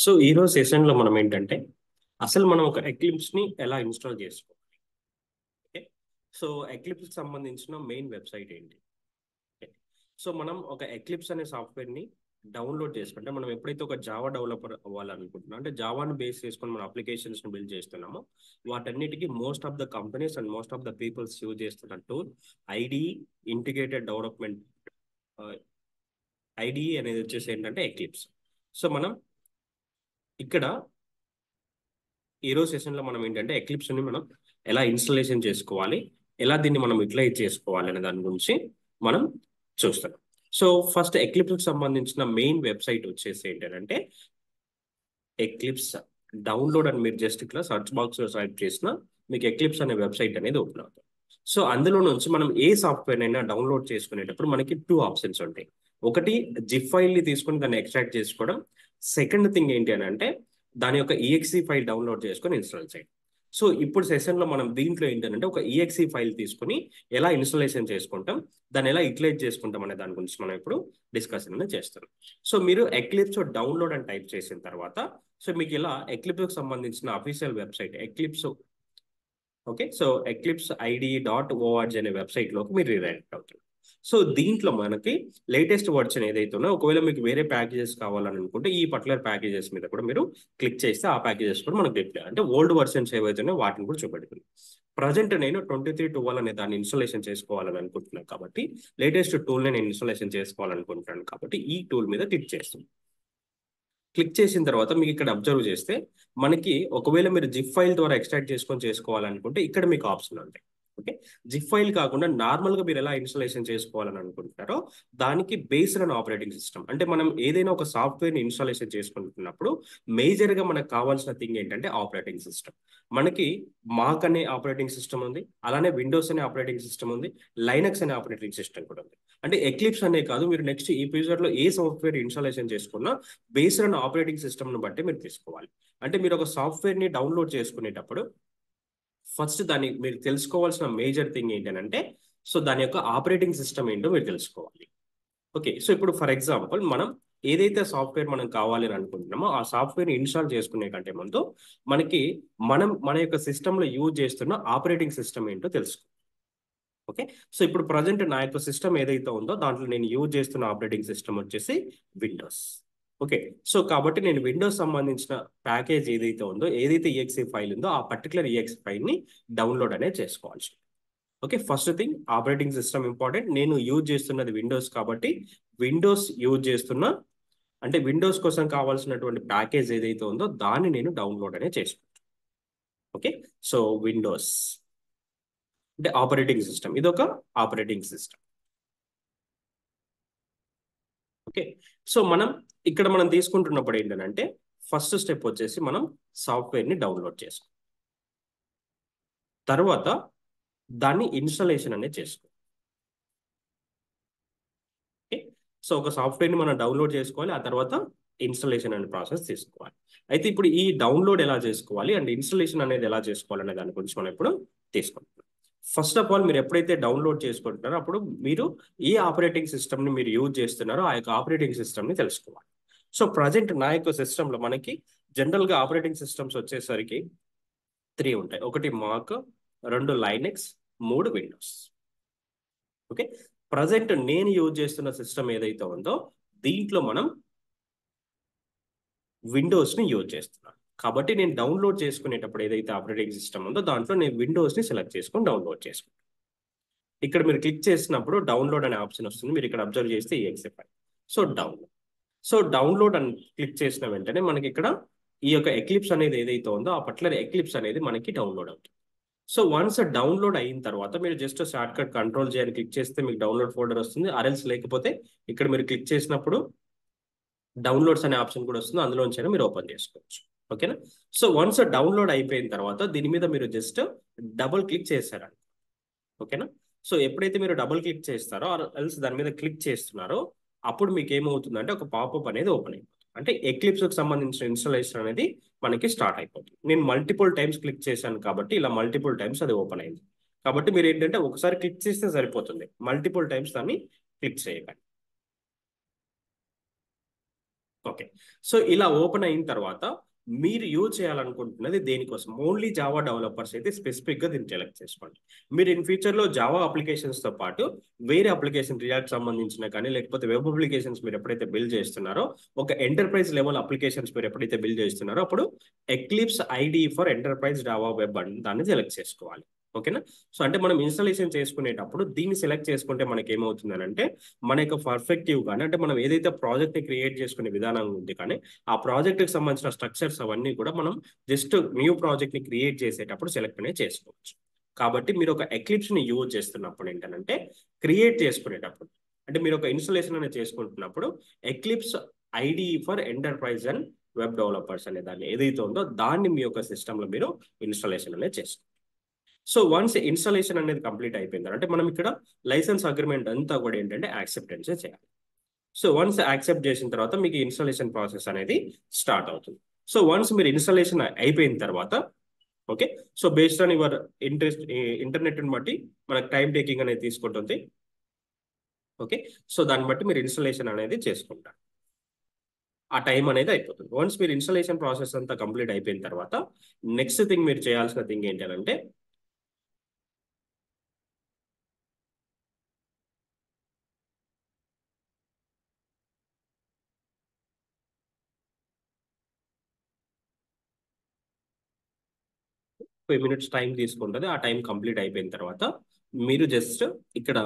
So ఈరోజు సెషన్లో మనం ఏంటంటే అసలు మనం ఒక ఎక్లిప్స్ని ఎలా ఇన్స్టాల్ చేసుకోవాలి. ఓకే, సో ఎక్లిప్స్కి సంబంధించిన మెయిన్ వెబ్సైట్ ఏంటి? ఓకే, సో మనం ఒక ఎక్లిప్స్ అనే సాఫ్ట్వేర్ని డౌన్లోడ్ చేసుకుంటే మనం ఎప్పుడైతే ఒక జావా డెవలపర్ అవ్వాలనుకుంటున్నాం అంటే జావాను బేస్ చేసుకొని మన అప్లికేషన్స్ని బిల్డ్ చేస్తున్నామో వాటన్నిటికీ most of the companies and most of the peoples use చేస్తున్న tool IDE integrated development. IDE అనేది వచ్చేసి ఏంటంటే ఎక్లిప్స్. సో మనం ఇక్కడ ఈరోజు సెషన్లో మనం ఏంటంటే ఎక్లిప్స్ని మనం ఎలా ఇన్స్టాలేషన్ చేసుకోవాలి, ఎలా దీన్ని మనం యూటిలైజ్ చేసుకోవాలి అనే దాని గురించి మనం చూస్తాం. సో ఫస్ట్ ఎక్లిప్స్కి సంబంధించిన మెయిన్ వెబ్సైట్ వచ్చేసి ఏంటంటే ఎక్లిప్స్ డౌన్లోడ్ అని మీరు జస్ట్ ఇక్కడ సర్చ్ బాక్స్లో టైప్ చేసిన మీకు ఎక్లిప్స్ అనే వెబ్సైట్ అనేది ఓపెన్ అవుతుంది. సో అందులో నుంచి మనం ఏ సాఫ్ట్వేర్ అయినా డౌన్లోడ్ చేసుకునేటప్పుడు మనకి టూ ఆప్షన్స్ ఉంటాయి. ఒకటి జిప్ ఫైల్ని తీసుకొని దాన్ని ఎక్స్ట్రాక్ట్ చేసుకోవడం. సెకండ్ థింగ్ ఏంటి అని అంటే దాని యొక్క ఈఎక్సీ ఫైల్ డౌన్లోడ్ చేసుకొని ఇన్స్టాల్ చేయడం. సో ఇప్పుడు సెషన్లో మనం దీంట్లో ఏంటంటే ఒక ఈఎక్సీ ఫైల్ తీసుకొని ఎలా ఇన్స్టాలేషన్ చేసుకుంటాం, దాన్ని ఎలా యూటిలైజ్ చేసుకుంటాం అనే దాని గురించి మనం ఇప్పుడు డిస్కషన్ అనేది చేస్తాం. సో మీరు ఎక్లిప్స్ డౌన్లోడ్ అని టైప్ చేసిన తర్వాత సో మీకు ఇలా ఎక్లిప్స్కి సంబంధించిన official website eclipse, okay, so eclipse ID.org అనే వెబ్సైట్లోకి మీరు రీడైరెక్ట్ అవుతారు. సో దీంట్లో మనకి లేటెస్ట్ వర్షన్ ఏదైతే ఉన్నా ఒకవేళ మీకు వేరే ప్యాకేజెస్ కావాలని అనుకుంటే ఈ పర్టికులర్ ప్యాకేజెస్ మీద కూడా మీరు క్లిక్ చేస్తే ఆ ప్యాకేజెస్ కూడా మనకు డిస్ప్లే అంటే ఓల్డ్ వర్షన్స్ ఏవైతే ఉన్నాయో వాటిని కూడా చూపెడుతుంది. ప్రజెంట్ నేను 2312 అనే దాన్ని ఇన్స్టాలేషన్ చేసుకోవాలని అనుకుంటున్నాను కాబట్టి లేటెస్ట్ టూల్ని నేను ఇన్స్టాలేషన్ చేసుకోవాలనుకుంటున్నాను కాబట్టి ఈ టూల్ మీద క్లిక్ చేస్తాను. క్లిక్ చేసిన తర్వాత మీకు ఇక్కడ అబ్జర్వ్ చేస్తే మనకి ఒకవేళ మీరు జిప్ ఫైల్ ద్వారా ఎక్స్ట్రాక్ట్ చేసుకొని చేసుకోవాలనుకుంటే ఇక్కడ మీకు ఆప్షన్ ఉంటాయి. ఓకే, జిప్ ఫైల్ కాకుండా నార్మల్గా మీరు ఎలా ఇన్స్టాలేషన్ చేసుకోవాలని అనుకుంటారో దానికి బేస్డ్ ఆన్ ఆపరేటింగ్ సిస్టమ్. అంటే మనం ఏదైనా ఒక సాఫ్ట్వేర్ని ఇన్స్టాలేషన్ చేసుకుంటున్నప్పుడు మేజర్గా మనకు కావాల్సిన థింగ్ ఏంటంటే ఆపరేటింగ్ సిస్టమ్. మనకి మాక్ అనే ఆపరేటింగ్ సిస్టమ్ ఉంది, అలానే విండోస్ అనే ఆపరేటింగ్ సిస్టమ్ ఉంది, లైనక్స్ అనే ఆపరేటింగ్ సిస్టమ్ కూడా ఉంది. అంటే ఎక్లిప్స్ అనే కాదు, మీరు నెక్స్ట్ ఈ ఎపిసోడ్లో ఏ సాఫ్ట్వేర్ ఇన్స్టాలేషన్ చేసుకున్నా బేస్డ్ ఆన్ ఆపరేటింగ్ సిస్టమ్ను బట్టి మీరు తీసుకోవాలి. అంటే మీరు ఒక సాఫ్ట్వేర్ని డౌన్లోడ్ చేసుకునేటప్పుడు ఫస్ట్ దాన్ని మీరు తెలుసుకోవాల్సిన మేజర్ థింగ్ ఏంటంటే సో దాని యొక్క ఆపరేటింగ్ సిస్టమ్ ఏంటో మీరు తెలుసుకోవాలి. ఓకే, సో ఇప్పుడు ఫర్ ఎగ్జాంపుల్ మనం ఏదైతే సాఫ్ట్వేర్ మనం కావాలి అని అనుకుంటున్నామో ఆ సాఫ్ట్వేర్ ఇన్స్టాల్ చేసుకునే కంటే ముందు మనకి మన యొక్క సిస్టంలో యూజ్ చేస్తున్న ఆపరేటింగ్ సిస్టమ్ ఏంటో తెలుసుకోవాలి. ఓకే, సో ఇప్పుడు ప్రజెంట్ నా యొక్క సిస్టమ్ ఏదైతే ఉందో దాంట్లో నేను యూజ్ చేస్తున్న ఆపరేటింగ్ సిస్టమ్ వచ్చేసి విండోస్. ఓకే, సో కాబట్టి నేను విండోస్ సంబంధించిన ప్యాకేజ్ ఏదైతే ఉందో ఏదైతే ఈఎక్సీ ఫైల్ ఉందో ఆ పర్టికులర్ ఈఎక్సీ ఫైల్ని డౌన్లోడ్ అనేది చేసుకోవాల్సి. Okay, first thing operating system important. నేను యూజ్ చేస్తున్నది విండోస్ కాబట్టి విండోస్ యూజ్ చేస్తున్నా అంటే విండోస్ కోసం కావాల్సినటువంటి ప్యాకేజ్ ఏదైతే ఉందో దాన్ని నేను డౌన్లోడ్ అనేది చేసుకుంటాను. ఓకే, సో విండోస్ అంటే ఆపరేటింగ్ సిస్టమ్, ఇది ఒక ఆపరేటింగ్ సిస్టమ్. ఓకే, సో ఇక్కడ మనం తీసుకుంటున్నప్పుడు ఏంటంటే ఫస్ట్ స్టెప్ వచ్చేసి మనం సాఫ్ట్వేర్ని డౌన్లోడ్ చేసుకో తర్వాత దాన్ని ఇన్స్టాలేషన్ అనేది చేసుకో. ఓకే, సో ఒక సాఫ్ట్వేర్ని మనం డౌన్లోడ్ చేసుకోవాలి, ఆ తర్వాత ఇన్స్టాలేషన్ అనే ప్రాసెస్ తీసుకోవాలి. అయితే ఇప్పుడు ఈ డౌన్లోడ్ ఎలా చేసుకోవాలి అండ్ ఇన్స్టాలేషన్ అనేది ఎలా చేసుకోవాలి అనే దాని గురించి మనం ఇప్పుడు తీసుకుంటున్నాం. ఫస్ట్ ఆఫ్ ఆల్ మీరు ఎప్పుడైతే డౌన్లోడ్ చేసుకుంటున్నారో అప్పుడు మీరు ఏ ఆపరేటింగ్ సిస్టమ్ని మీరు యూజ్ చేస్తున్నారో ఆ యొక్క ఆపరేటింగ్ సిస్టమ్ని తెలుసుకోవాలి. సో ప్రజెంట్ నా యొక్క సిస్టంలో మనకి జనరల్గా ఆపరేటింగ్ సిస్టమ్స్ వచ్చేసరికి 3 ఉంటాయి. ఒకటి మాక్, 2 లైనెక్స్, 3 విండోస్. ఓకే, ప్రజెంట్ నేను యూజ్ చేస్తున్న సిస్టమ్ ఏదైతే ఉందో దీంట్లో మనం విండోస్ని యూజ్ చేస్తున్నాను కాబట్టి నేను డౌన్లోడ్ చేసుకునేటప్పుడు ఏదైతే ఆపరేటింగ్ సిస్టమ్ ఉందో దాంట్లో నేను విండోస్ని సెలెక్ట్ చేసుకొని డౌన్లోడ్ చేసుకుంటాను. ఇక్కడ మీరు క్లిక్ చేసినప్పుడు డౌన్లోడ్ అనే ఆప్షన్ వస్తుంది, మీరు ఇక్కడ అబ్జర్వ్ చేస్తే ఈఎక్సీ ఫైల్. సో డౌన్లోడ్ అని క్లిక్ చేసిన వెంటనే మనకి ఇక్కడ ఈ యొక్క ఎక్లిప్స్ అనేది ఏదైతే ఉందో ఆ పర్టికులర్ ఎక్లిప్స్ అనేది మనకి డౌన్లోడ్ అవుతుంది. సో వన్స్ డౌన్లోడ్ అయిన తర్వాత మీరు జస్ట్ షార్ట్ కట్ కంట్రోల్ చేయని క్లిక్ చేస్తే మీకు డౌన్లోడ్ ఫోల్డర్ వస్తుంది. ఆర్ఎల్స్ లేకపోతే ఇక్కడ మీరు క్లిక్ చేసినప్పుడు డౌన్లోడ్స్ అనే ఆప్షన్ కూడా వస్తుంది, అందులోంచైనా మీరు ఓపెన్ చేసుకోవచ్చు. ఓకేనా, సో వన్స్ డౌన్లోడ్ అయిపోయిన తర్వాత దీని మీద మీరు జస్ట్ డబుల్ క్లిక్ చేశారండి. ఓకేనా, సో ఎప్పుడైతే మీరు డబుల్ క్లిక్ చేస్తారో ఎల్స్ దాని మీద క్లిక్ చేస్తున్నారో అప్పుడు మీకు ఏమవుతుందంటే ఒక పాపప్ అనేది ఓపెన్ అయిపోతుంది. అంటే ఎక్లిప్స్కి సంబంధించిన ఇన్స్టాలేషన్ అనేది మనకి స్టార్ట్ అయిపోతుంది. నేను మల్టిపుల్ టైమ్స్ క్లిక్ చేశాను కాబట్టి ఇలా మల్టిపుల్ టైమ్స్ అది ఓపెన్ అయింది. కాబట్టి మీరు ఏంటంటే ఒకసారి క్లిక్ చేస్తే సరిపోతుంది, మల్టిపుల్ టైమ్స్ దాన్ని క్లిక్ చేయకండి. ఓకే. సో ఇలా ఓపెన్ అయిన తర్వాత మీరు యూజ్ చేయాలనుకుంటున్నది దేనికోసం? ఓన్లీ జావా డెవలపర్స్ అయితే స్పెసిఫిక్‌గా దీన్ని సెలెక్ట్ చేసుకోండి. మీరు ఇన్ ఫ్యూచర్‌లో జావా అప్లికేషన్స్‌తో పాటు వేరే అప్లికేషన్ రియాక్ట్ సంబంధించిన కానీ, లేకపోతే వెబ్ అప్లికేషన్స్ మీరు ఎప్పుడైతే బిల్డ్ చేస్తున్నారో, ఒక ఎంటర్‌ప్రైజ్ లెవెల్ అప్లికేషన్స్ మీరు ఎప్పుడైతే బిల్డ్ చేస్తున్నారో, అప్పుడు Eclipse IDE for enterprise Java web అని దాన్ని సెలెక్ట్ చేసుకోవాలి. ఓకేనా? సో, అంటే మనం ఇన్‌స్టాలేషన్ చేసుకునేటప్పుడు దీన్ని సెలెక్ట్ చేసుకుంటే మనకేమవుతుందనంటే, మన యొక్క పర్స్పెక్టివ్ గాని, అంటే మనం ఏదైతే ప్రాజెక్ట్‌ని క్రియేట్ చేసుకునే విధానం ఉంది కానీ, ఆ ప్రాజెక్ట్‌కి సంబంధించిన స్ట్రక్చర్స్ అవన్నీ కూడా మనం జస్ట్ న్యూ ప్రాజెక్ట్‌ని క్రియేట్ చేసేటప్పుడు సెలెక్ట్ అనేది చేసుకోవచ్చు. కాబట్టి మీరు ఒక ఎక్లిప్స్‌ని యూజ్ చేస్తున్నప్పుడు ఏంటనంటే, క్రియేట్ చేసుకునేటప్పుడు అంటే మీరు ఒక ఇన్‌స్టాలేషన్ అనేది చేసుకుంటున్నప్పుడు Eclipse IDE for enterprise and web developers అనే దాన్ని ఏదైతే ఉందో దాన్ని మీ యొక్క సిస్టమ్‌లో మీరు ఇన్‌స్టాలేషన్ అనేది చేసుకోవాలి. సో వన్స్ ఇన్‌స్టాలేషన్ అనేది కంప్లీట్ అయిపోయింది. అంటే మనం ఇక్కడ లైసెన్స్ అగ్రీమెంట్ అంతా కూడా ఏంటంటే యాక్సెప్టెన్సే చేయాలి. సో వన్స్ యాక్సెప్ట్ చేసిన తర్వాత మీకు ఇన్‌స్టాలేషన్ ప్రాసెస్ అనేది స్టార్ట్ అవుతుంది. సో వన్స్ మీరు ఇన్‌స్టాలేషన్ అయిపోయిన తర్వాత okay. So based on your ఇంటర్నెట్‌ని బట్టి మనకు టైమ్ టేకింగ్ అనేది తీసుకుంటుంది. ఓకే. సో దాన్ని బట్టి మీరు ఇన్‌స్టాలేషన్ అనేది చేసుకుంటారు. ఆ టైం అనేది అయిపోతుంది. వన్స్ మీరు ఇన్‌స్టాలేషన్ ప్రాసెస్ అంతా కంప్లీట్ అయిపోయిన తర్వాత నెక్స్ట్ థింగ్ మీరు చేయాల్సిన థింగ్ ఏంటి అనంటే మినిట్స్ టైం తీసుకుంటది. ఆ టైం కంప్లీట్ అయిపోయిన తర్వాత మీరు జస్ట్ ఇక్కడ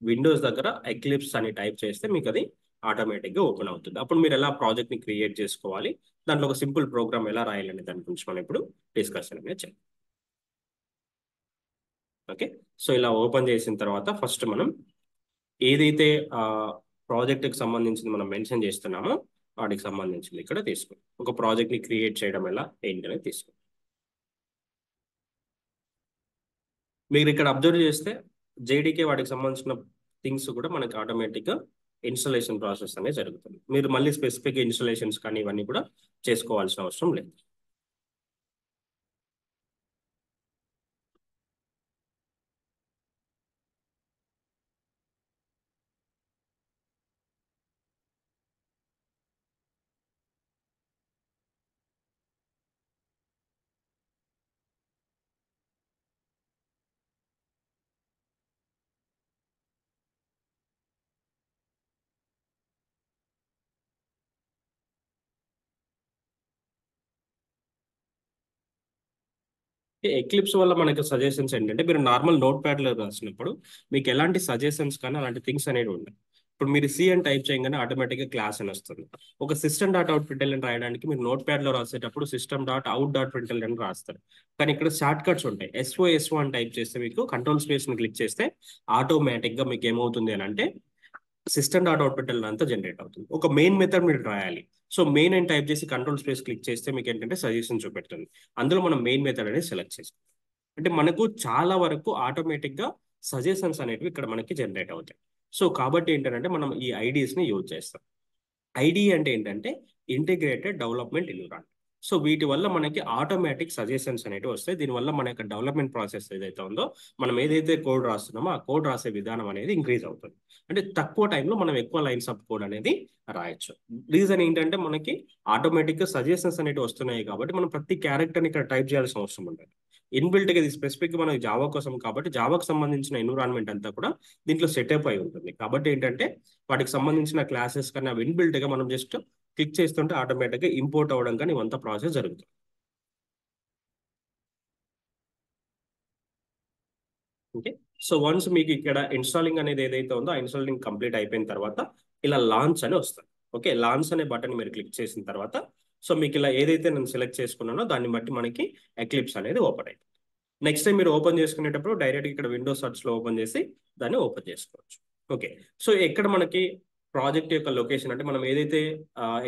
విండోస్ దగ్గర ఎక్లిప్స్ అని టైప్ చేస్తే మీకు అది ఆటోమేటిక్‌గా ఓపెన్ అవుతుంది. అప్పుడు మీరు ఎలా ప్రాజెక్ట్‌ని క్రియేట్ చేసుకోవాలి, దాంట్లో ఒక సింపుల్ ప్రోగ్రామ్ ఎలా రాయాలనే దాని గురించి మనం ఇప్పుడు డిస్కషన్ అనేది చేద్దాం. ఓకే. సో ఇలా ఓపెన్ చేసిన తర్వాత ఫస్ట్ మనం ఏదైతే ప్రాజెక్ట్‌కి సంబంధించింది మనం మెన్షన్ చేస్తున్నామో వాటికి సంబంధించింది ఇక్కడ తీసుకుందాం. ఒక ప్రాజెక్ట్‌ని క్రియేట్ చేయడం ఎలా ఏంటి అనేది తీసుకుందాం. మీరు ఇక్కడ అబ్జర్వ్ చేస్తే జేడీకే వాటికి సంబంధించిన థింగ్స్ కూడా మనకి ఆటోమేటిక్‌గా ఇన్‌స్టాలేషన్ ప్రాసెస్ అనేది జరుగుతుంది. మీరు మళ్ళీ స్పెసిఫిక్‌గా ఇన్‌స్టాలేషన్స్ కానీ ఇవన్నీ కూడా చేసుకోవాల్సిన అవసరం లేదు. ఎక్లిప్స్ వల్ల మనకి సజెషన్స్ ఏంటంటే మీరు నార్మల్ నోట్ ప్యాడ్‌లో రాసినప్పుడు మీకు ఎలాంటి సజెషన్స్ కానీ అలాంటి థింగ్స్ అనేవి ఉండవు. ఇప్పుడు మీరు సి అని టైప్ చేయగానే ఆటోమేటిక్‌గా క్లాస్ అని వస్తుంది. ఒక సిస్టమ్ డాట్ అవుట్ ప్రింట్ఎల్ఎన్ రాయడానికి మీరు నోట్ ప్యాడ్‌లో రాసేటప్పుడు system dot out dot println అని రాస్తారు. కానీ ఇక్కడ షార్ట్ కట్స్ ఉంటాయి. ఎస్ఓ అని టైప్ చేస్తే మీకు కంట్రోల్ స్పేస్‌ని క్లిక్ చేస్తే ఆటోమేటిక్‌గా మీకు ఏమవుతుంది అని అంటే సిస్టమ్ డాట్ అవుట్పుట్ అంతా జనరేట్ అవుతుంది. ఒక మెయిన్ మెథడ్ మీరు రాయాలి. సో మెయిన్ అని టైప్ చేసి కంట్రోల్ స్పేస్ క్లిక్ చేస్తే మీకు ఏంటంటే సజెషన్ చూపెడుతుంది. అందులో మనం మెయిన్ మెథడ్ అనేది సెలెక్ట్ చేసుకోవాలి. అంటే మనకు చాలా వరకు ఆటోమేటిక్‌గా సజెషన్స్ అనేటివి ఇక్కడ మనకి జనరేట్ అవుతాయి. సో కాబట్టి ఏంటంటే మనం ఈ ఐడీస్‌ని యూజ్ చేస్తాం. ఐడీ అంటే ఏంటంటే ఇంటిగ్రేటెడ్ డెవలప్మెంట్ ఎన్విరాన్మెంట్. సో వీటి వల్ల మనకి ఆటోమేటిక్ సజెషన్స్ అనేటివి వస్తాయి. దీనివల్ల మన యొక్క డెవలప్మెంట్ ప్రాసెస్ ఏదైతే ఉందో, మనం ఏదైతే కోడ్ రాస్తున్నామో, ఆ కోడ్ రాసే విధానం అనేది ఇంక్రీజ్ అవుతుంది. అంటే తక్కువ టైంలో మనం ఎక్కువ లైన్స్ ఆఫ్ కోడ్ అనేది రాయొచ్చు. రీజన్ ఏంటంటే మనకి ఆటోమేటిక్‌గా సజెషన్స్ అనేటివి వస్తున్నాయి కాబట్టి, మనం ప్రతి క్యారెక్టర్‌ని ఇక్కడ టైప్ చేయాల్సిన అవసరం ఉండదు. ఇన్‌బిల్ట్‌గా ఇది స్పెసిఫిక్‌గా మనకి జావా కోసం కాబట్టి, జావాకి సంబంధించిన ఎన్విరాన్మెంట్ అంతా కూడా దీంట్లో సెటప్ అయి ఉంటుంది. కాబట్టి ఏంటంటే వాటికి సంబంధించిన క్లాసెస్ కానీ అవి ఇన్‌బిల్ట్‌గా మనం జస్ట్ క్లిక్ చేస్తుంటే ఆటోమేటిక్‌గా ఇంపోర్ట్ అవ్వడం కానీ ఇవంతా ప్రాసెస్ జరుగుతుంది. ఓకే. సో వన్స్ మీకు ఇక్కడ ఇన్‌స్టాలింగ్ అనేది ఏదైతే ఉందో, ఆ ఇన్‌స్టాలింగ్ కంప్లీట్ అయిపోయిన తర్వాత ఇలా లాంచ్ అని వస్తది. ఓకే. లాంచ్ అనే బటన్ మీరు క్లిక్ చేసిన తర్వాత సో మీకు ఇలా ఏదైతే నేను సెలెక్ట్ చేసుకున్నానో దాన్ని బట్టి మనకి ఎక్లిప్స్ అనేది ఓపెన్ అయిపోతుంది. నెక్స్ట్ టైం మీరు ఓపెన్ చేసుకునేటప్పుడు డైరెక్ట్‌గా ఇక్కడ విండోస్ సెర్చ్‌లో ఓపెన్ చేసి దాన్ని ఓపెన్ చేసుకోవచ్చు. ఓకే. సో ఎక్కడ మనకి ప్రాజెక్ట్ యొక్క లొకేషన్ అంటే మనం ఏదైతే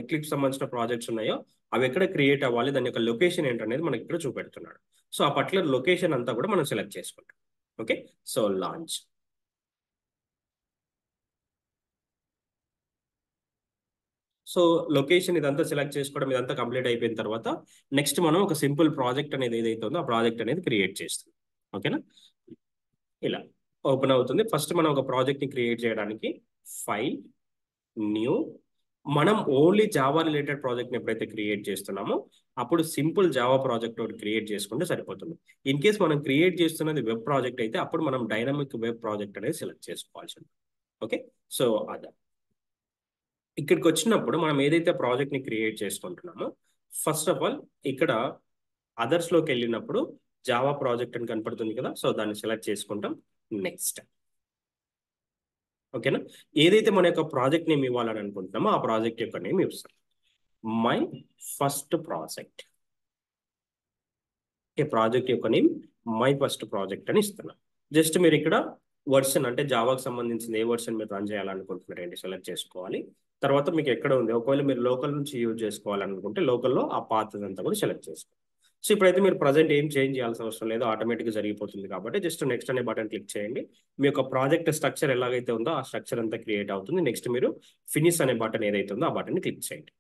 ఎక్లిప్స్ సంబంధించిన ప్రాజెక్ట్స్ ఉన్నాయో అవి ఎక్కడ క్రియేట్ అవ్వాలి, దాని యొక్క లొకేషన్ ఏంటనేది మనకి ఇక్కడ చూపెడుతున్నాడు. సో ఆ పర్టికులర్ లొకేషన్ అంతా కూడా మనం సెలెక్ట్ చేసుకుంటాం. Okay. So launch. So location ఇదంతా సెలెక్ట్ చేసుకోవడం ఇదంతా కంప్లీట్ అయిపోయిన తర్వాత నెక్స్ట్ మనం ఒక సింపుల్ ప్రాజెక్ట్ అనేది ఏదైతే ఉందో ఆ ప్రాజెక్ట్ అనేది క్రియేట్ చేస్తాం. ఓకేనా? ఇలా ఓపెన్ అవుతుంది. ఫస్ట్ మనం ఒక ప్రాజెక్ట్ ని క్రియేట్ చేయడానికి ఫైల్, న్యూ, మనం ఓన్లీ జావా రిలేటెడ్ ప్రాజెక్ట్ని ఎప్పుడైతే క్రియేట్ చేస్తున్నామో అప్పుడు సింపుల్ జావా ప్రాజెక్ట్ ఒకటి క్రియేట్ చేసుకుంటే సరిపోతుంది. ఇన్ కేస్ మనం క్రియేట్ చేస్తున్నది వెబ్ ప్రాజెక్ట్ అయితే అప్పుడు మనం డైనమిక్ వెబ్ ప్రాజెక్ట్ అనేది సెలెక్ట్ చేసుకోవాల్సి ఉంటుంది. ఓకే, సో అదే ఇక్కడికి వచ్చినప్పుడు మనం ఏదైతే ప్రాజెక్ట్ని క్రియేట్ చేసుకుంటున్నామో ఫస్ట్ ఆఫ్ ఆల్ ఇక్కడ అదర్స్లోకి వెళ్ళినప్పుడు జావా ప్రాజెక్ట్ అని కనపడుతుంది కదా, సో దాన్ని సెలెక్ట్ చేసుకుంటాం. నెక్స్ట్ ఓకేనా, ఏదైతే మన యొక్క ప్రాజెక్ట్ నేమ్ ఇవ్వాలని అనుకుంటున్నామో ఆ ప్రాజెక్ట్ యొక్క నేమ్ ఇస్తాం. మై ఫస్ట్ ప్రాజెక్ట్, ఈ ప్రాజెక్ట్ యొక్క నేమ్ మై ఫస్ట్ ప్రాజెక్ట్ అని ఇస్తున్నాం. జస్ట్ మీరు ఇక్కడ వర్షన్ అంటే జావాకి సంబంధించిన ఏ వర్షన్ మీరు రన్ చేయాలనుకుంటున్నారు ఏంటి సెలెక్ట్ చేసుకోవాలి. తర్వాత మీకు ఎక్కడ ఉంది, ఒకవేళ మీరు లోకల్ నుంచి యూజ్ చేసుకోవాలనుకుంటే లోకల్లో ఆ పాత్ అంతా కూడా సెలెక్ట్ చేసుకోవాలి. సో ఇప్పుడైతే మీరు ప్రజెంట్ ఏం చేంజ్ చేయాల్సిన అవసరం లేదు, ఆటోమేటిక్గా జరిగిపోతుంది కాబట్టి జస్ట్ నెక్స్ట్ అనే బటన్ క్లిక్ చేయండి. మీ యొక్క ప్రాజెక్ట్ స్ట్రక్చర్ ఎలాగైతే ఉందో ఆ స్ట్రక్చర్ అంతా క్రియేట్ అవుతుంది. నెక్స్ట్ మీరు ఫినిష్ అనే బటన్ ఏదైతే ఉందో ఆ బటన్ క్లిక్ చేయండి.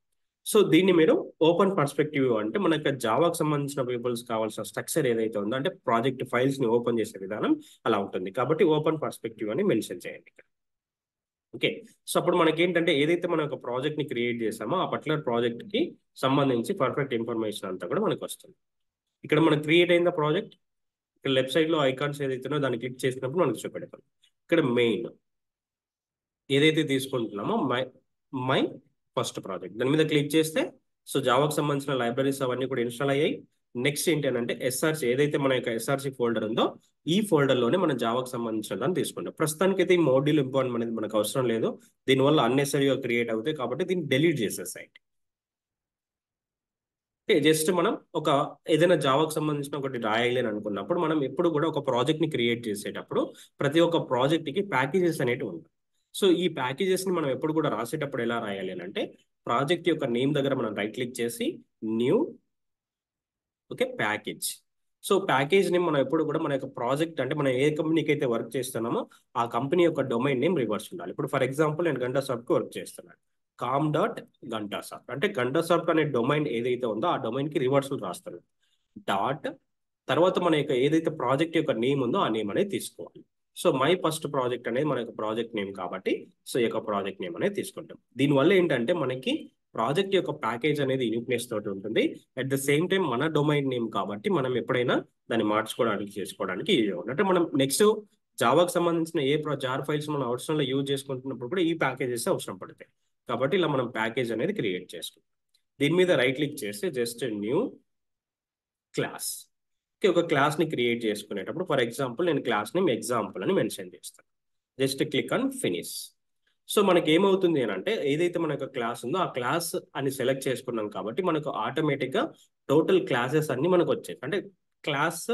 సో దీన్ని మీరు ఓపెన్ పర్స్పెక్టివ్ అంటే మనకి జావాకి సంబంధించిన పీపుల్స్ కావాల్సిన స్ట్రక్చర్ ఏదైతే ఉందో అంటే ప్రాజెక్ట్ ఫైల్స్ ని ఓపెన్ చేసే విధానం అలా ఉంటుంది కాబట్టి ఓపెన్ పర్స్పెక్టివ్ అని మెన్షన్ చేయండి ఇక్కడ. ఓకే, సో అప్పుడు మనకి ఏంటంటే ఏదైతే మనం ఒక ప్రాజెక్ట్ ని క్రియేట్ చేసామో ఆ పర్టికులర్ ప్రాజెక్ట్ కి సంబంధించి పర్ఫెక్ట్ ఇన్ఫర్మేషన్ అంతా కూడా మనకు వస్తుంది. ఇక్కడ మనకు క్రియేట్ అయిన ప్రాజెక్ట్ ఇక్కడ లెఫ్ట్ సైడ్ లో ఐకాన్స్ ఏదైతే దాన్ని క్లిక్ చేసినప్పుడు మనకు చూపెడతాం. ఇక్కడ మెయిన్ ఏదైతే తీసుకుంటున్నామో మై ఫస్ట్ ప్రాజెక్ట్ దాని మీద క్లిక్ చేస్తే సో జావాకి సంబంధించిన లైబ్రరీస్ అవన్నీ కూడా ఇన్స్టాల్ అయ్యాయి. నెక్స్ట్ ఏంటి అని అంటే ఎస్ఆర్సి ఏదైతే మన యొక్క ఎస్ఆర్సి ఫోల్డర్ ఉందో ఈ ఫోల్డర్లోనే మనం జావాకి సంబంధించిన దాన్ని తీసుకుంటాం. ప్రస్తుతానికి అయితే ఈ మోడ్యూల్ ఇంపార్టెంట్ అనేది మనకు అవసరం లేదు, దీనివల్ల అన్నెసరీగా క్రియేట్ అవుతాయి కాబట్టి దీన్ని డెలీట్ చేసేసాయి. జస్ట్ మనం ఒక ఏదైనా జావాకి సంబంధించిన ఒకటి రాయాలి అని అనుకున్నప్పుడు మనం ఎప్పుడు కూడా ఒక ప్రాజెక్ట్ ని క్రియేట్ చేసేటప్పుడు ప్రతి ఒక్క ప్రాజెక్ట్ కి ప్యాకేజెస్ అనేటివి ఉంటాయి. సో ఈ ప్యాకేజెస్ ని మనం ఎప్పుడు కూడా రాసేటప్పుడు ఎలా రాయాలి అని అంటే ప్రాజెక్ట్ యొక్క నేమ్ దగ్గర మనం రైట్ క్లిక్ చేసి new okay package. So package name మనం ఎప్పుడు కూడా మన యొక్క ప్రాజెక్ట్ అంటే మనం ఏ కంపెనీకి అయితే వర్క్ చేస్తున్నామో ఆ కంపెనీ యొక్క డొమైన్ నేమ్ రివర్స్ ఉండాలి. ఇప్పుడు ఫర్ ఎగ్జాంపుల్ నేను గంటా సాఫ్ట్కి వర్క్ చేస్తున్నాను, కామ్.గంటా సాఫ్ట్ అంటే గంటా సాఫ్ట్ అనే డొమైన్ ఏదైతే ఉందో ఆ డొమైన్ కి రివర్సల్ రాస్తాను. డాట్ తర్వాత మన యొక్క ఏదైతే ప్రాజెక్ట్ యొక్క నేమ్ ఉందో ఆ నేమ్ అనేది తీసుకోవాలి. సో మై ఫస్ట్ ప్రాజెక్ట్ అనేది మన యొక్క ప్రాజెక్ట్ నేమ్ కాబట్టి సో ఈ యొక్క ప్రాజెక్ట్ నేమ్ అనేది తీసుకుంటాం. దీనివల్ల ఏంటంటే మనకి ప్రాజెక్ట్ యొక్క ప్యాకేజ్ అనేది యూనిక్నెస్ తోటి ఉంటుంది. అట్ ద సేమ్ టైం మన డొమైన్ నేమ్ కాబట్టి మనం ఎప్పుడైనా దాన్ని మార్చుకోవడానికి చేసుకోవడానికి ఈజీ ఉంటుంది. అంటే మనం నెక్స్ట్ జావాకి సంబంధించిన ఏ జార్ ఫైల్స్ మనం అవసరంలో యూజ్ చేసుకుంటున్నప్పుడు కూడా ఈ ప్యాకేజెస్ అవసరం పడతాయి కాబట్టి ఇలా మనం ప్యాకేజ్ అనేది క్రియేట్ చేసుకుంటాం. దీని మీద రైట్ క్లిక్ చేస్తే జస్ట్ న్యూ క్లాస్ ఒక క్లాస్ ని క్రియేట్ చేసుకునేటప్పుడు ఫర్ ఎగ్జాంపుల్ నేను క్లాస్ నేమ్ ఎగ్జాంపుల్ అని మెన్షన్ చేస్తాను. Just click on finish. So మనకి ఏమవుతుంది అని అంటే ఏదైతే మన యొక్క క్లాస్ ఉందో ఆ క్లాస్ అని సెలెక్ట్ చేసుకున్నాం కాబట్టి మనకు ఆటోమేటిక్గా టోటల్ క్లాసెస్ అన్ని మనకు వచ్చాయి. అంటే class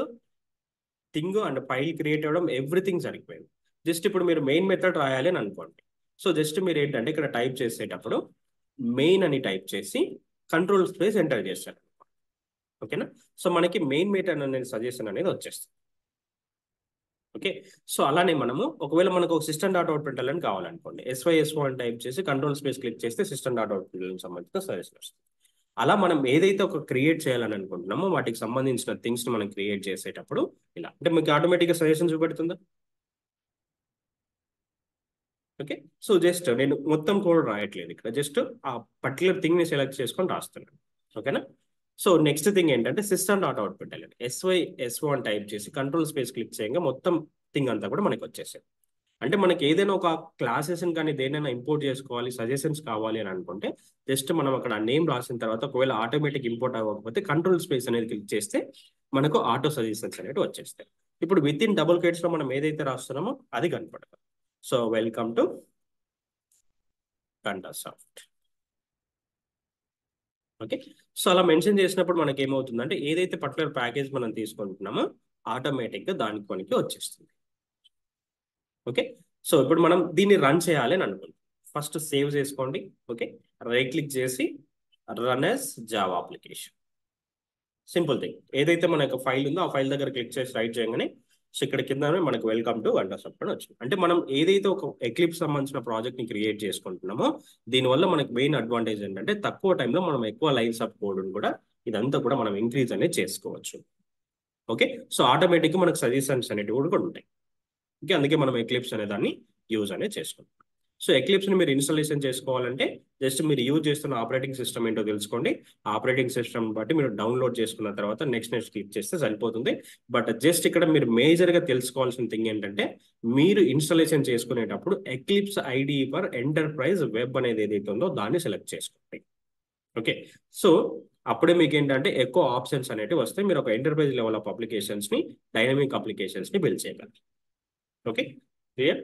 thing and file create అవ్వడం ఎవ్రీథింగ్ సరిపోయింది. జస్ట్ ఇప్పుడు మీరు మెయిన్ మెథడ్ రాయాలి అని అనుకోండి. సో జస్ట్ మీరు ఏంటంటే ఇక్కడ టైప్ చేసేటప్పుడు మెయిన్ అని టైప్ చేసి కంట్రోల్ స్పేస్ ఎంటర్ చేస్తారు. ఓకేనా, సో మనకి మెయిన్ మెథడ్ అనేది సజెషన్ అనేది వచ్చేస్తుంది. ఓకే, సో అలానే మనము ఒకవేళ మనకు ఒక సిస్టమ్ డాట్ అవుట్ పెట్టాలని కావాలనుకోండి SYSO అని టైప్ చేసి కంట్రోల్ స్పేస్ క్లిక్ చేస్తే సిస్టమ్ డాట్ అవుట్ పెట్టాలని సంబంధించిన సజెషన్ వస్తుంది. అలా మనం ఏదైతే ఒక క్రియేట్ చేయాలని అనుకుంటున్నామో వాటికి సంబంధించిన థింగ్స్ ని మనం క్రియేట్ చేసేటప్పుడు ఇలా అంటే మీకు ఆటోమేటిక్గా సజెషన్ చూపెడుతుందా. ఓకే, సో జస్ట్ నేను మొత్తం కోడ్ రాయట్లేదు ఇక్కడ, జస్ట్ ఆ పర్టికులర్ థింగ్ ని సెలెక్ట్ చేసుకొని రాస్తున్నాను. ఓకేనా, సో నెక్స్ట్ థింగ్ ఏంటంటే సిస్టమ్ డాట్ అవుట్ పెట్టాలి. SYSO అని టైప్ చేసి కంట్రోల్ స్పేస్ క్లిక్ చేయగా మొత్తం థింగ్ అంతా కూడా మనకి వచ్చేసాయి. అంటే మనకి ఏదైనా ఒక క్లాసెస్ కానీ దేనైనా ఇంపోర్ట్ చేసుకోవాలి సజెషన్స్ కావాలి అని అనుకుంటే జస్ట్ మనం అక్కడ నేమ్ రాసిన తర్వాత ఒకవేళ ఆటోమేటిక్ ఇంపోర్ట్ అవ్వకపోతే కంట్రోల్ స్పేస్ అనేది క్లిక్ చేస్తే మనకు ఆటో సజెషన్స్ అనేవి వచ్చేస్తాయి. ఇప్పుడు విత్ ఇన్ డబుల్ కేట్స్ లో మనం ఏదైతే రాస్తున్నామో అది కనపడదు. So welcome to Ganta soft. Okay, so అలా మెన్షన్ చేసినప్పుడు మనకి ఏమవుతుందంటే ఏదైతే పర్టికులర్ ప్యాకేజ్ మనం తీసుకుంటున్నామో ఆటోమేటిక్గా దానికి మనకి వచ్చేస్తుంది. ఓకే, సో ఇప్పుడు మనం దీన్ని రన్ చేయాలి అని అనుకుంటాం. ఫస్ట్ సేవ్ చేసుకోండి. ఓకే, రైట్ క్లిక్ చేసి run as Java application. Simple thing, ఏదైతే మన యొక్క ఫైల్ ఉందో ఆ ఫైల్ దగ్గర క్లిక్ చేసి రైట్ చేయగానే సో ఇక్కడ కింద మనకు వెల్కమ్ టు గంటా సాఫ్ట్ అని వచ్చింది. అంటే మనం ఏదైతే ఒక ఎక్లిప్స్ సంబంధించిన ప్రాజెక్ట్ ని క్రియేట్ చేసుకుంటున్నామో దీనివల్ల మనకు మెయిన్ అడ్వాంటేజ్ ఏంటంటే తక్కువ టైంలో మనం ఎక్కువ లైన్స్ ఆఫ్ కోడ్ కూడా ఇదంతా కూడా మనం ఇంక్రీజ్ అనేది చేసుకోవచ్చు. ఓకే, సో ఆటోమేటిక్గా మనకు సజెషన్స్ అనేటివి కూడా ఉంటాయి. ఓకే, అందుకే మనం ఎక్లిప్స్ అనే దాన్ని యూజ్ అనేది చేసుకుంటాం. సో ఎక్లిప్స్ని మీరు ఇన్స్టాలేషన్ చేసుకోవాలంటే జస్ట్ మీరు యూజ్ చేస్తున్న ఆపరేటింగ్ సిస్టమ్ ఏంటో తెలుసుకోండి. ఆపరేటింగ్ సిస్టమ్ బట్టి మీరు డౌన్లోడ్ చేసుకున్న తర్వాత నెక్స్ట్ క్లిక్ చేస్తే సరిపోతుంది. బట్ జస్ట్ ఇక్కడ మీరు మేజర్గా తెలుసుకోవాల్సిన థింగ్ ఏంటంటే మీరు ఇన్స్టాలేషన్ చేసుకునేటప్పుడు eclipse ID for enterprise web అనేది ఏదైతే ఉందో దాన్ని సెలెక్ట్ చేసుకోండి. ఓకే, సో అప్పుడే మీకు ఏంటంటే ఎక్కువ ఆప్షన్స్ అనేవి వస్తాయి. మీరు ఒక ఎంటర్ప్రైజ్ లెవెల్ ఆఫ్ అప్లికేషన్స్ని, డైనమిక్ అప్లికేషన్స్ని బిల్డ్ చేయగలరు. Okay, clear?